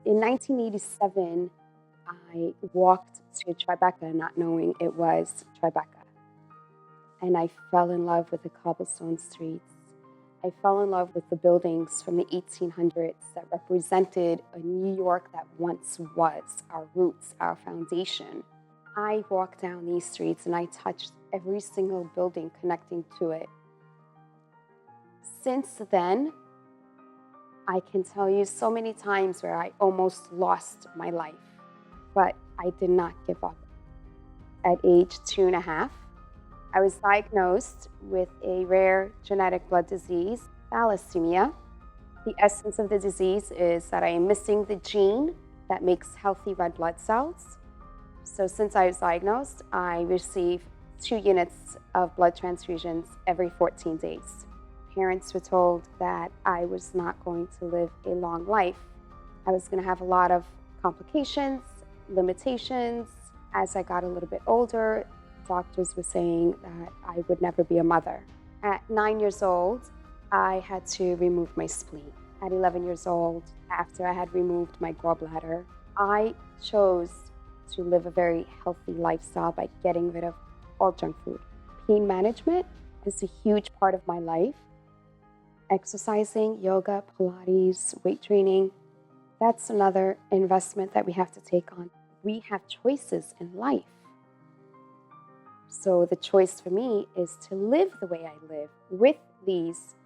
In 1987, I walked to Tribeca not knowing it was Tribeca. And I fell in love with the cobblestone streets. I fell in love with the buildings from the 1800s that represented a New York that once was our roots, our foundation. I walked down these streets and I touched every single building connecting to it. Since then, I can tell you so many times where I almost lost my life, but I did not give up. At age 2.5, I was diagnosed with a rare genetic blood disease, thalassemia. The essence of the disease is that I am missing the gene that makes healthy red blood cells. So since I was diagnosed, I receive 2 units of blood transfusions every 14 days. Parents were told that I was not going to live a long life. I was going to have a lot of complications, limitations. As I got a little bit older, doctors were saying that I would never be a mother. At 9 years old, I had to remove my spleen. At 11 years old, after I had removed my gallbladder, I chose to live a very healthy lifestyle by getting rid of all junk food. Pain management is a huge part of my life. Exercising, yoga, Pilates, weight training, that's another investment that we have to take on. We have choices in life. So the choice for me is to live the way I live with these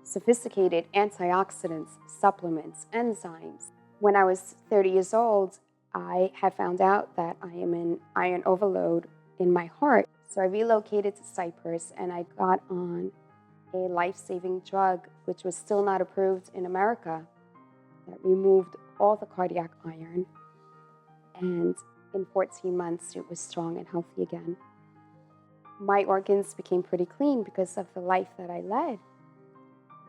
sophisticated antioxidants, supplements, enzymes. When I was 30 years old, I had found out that I am in iron overload in my heart. So I relocated to Cyprus and I got on a life-saving drug, which was still not approved in America, that removed all the cardiac iron. And in 14 months, it was strong and healthy again. My organs became pretty clean because of the life that I led,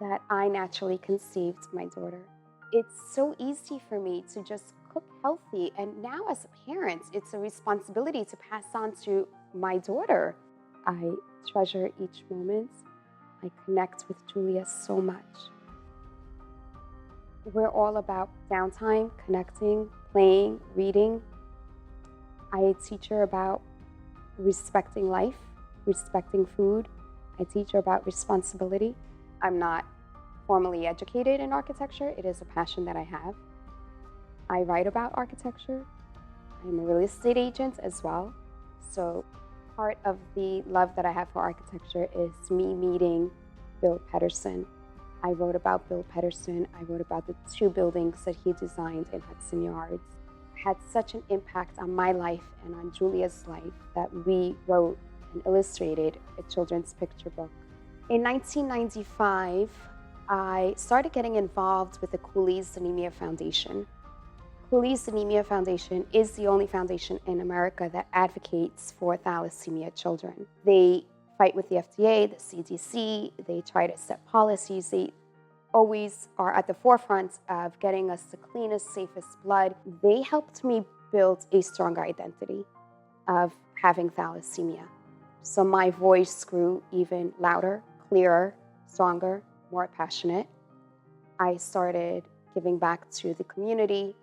that I naturally conceived my daughter. It's so easy for me to just cook healthy. And now as a parent, it's a responsibility to pass on to my daughter. I treasure each moment. I connect with Julia so much. We're all about downtime, connecting, playing, reading. I teach her about respecting life, respecting food. I teach her about responsibility. I'm not formally educated in architecture. It is a passion that I have. I write about architecture. I'm a real estate agent as well. So part of the love that I have for architecture is me meeting Bill Pedersen. I wrote about Bill Pedersen. I wrote about the 2 buildings that he designed in Hudson Yards. It had such an impact on my life and on Julia's life that we wrote and illustrated a children's picture book. In 1995, I started getting involved with the Cooley's Anemia Foundation. Cooley's Anemia Foundation is the only foundation in America that advocates for thalassemia children. They fight with the FDA, the CDC, they try to set policies. They always are at the forefront of getting us the cleanest, safest blood. They helped me build a stronger identity of having thalassemia. So my voice grew even louder, clearer, stronger, more passionate. I started giving back to the community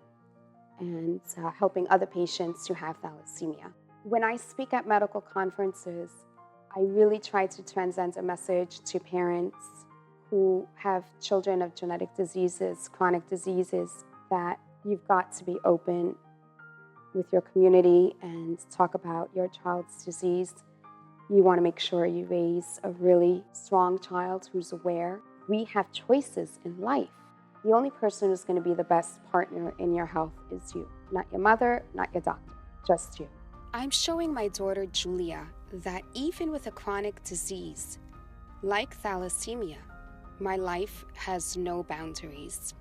and helping other patients who have thalassemia. When I speak at medical conferences, I really try to transcend a message to parents who have children of genetic diseases, chronic diseases, that you've got to be open with your community and talk about your child's disease. You want to make sure you raise a really strong child who's aware. We have choices in life. The only person who's going to be the best partner in your health is you. Not your mother, not your doctor, just you. I'm showing my daughter Julia that even with a chronic disease like thalassemia, my life has no boundaries.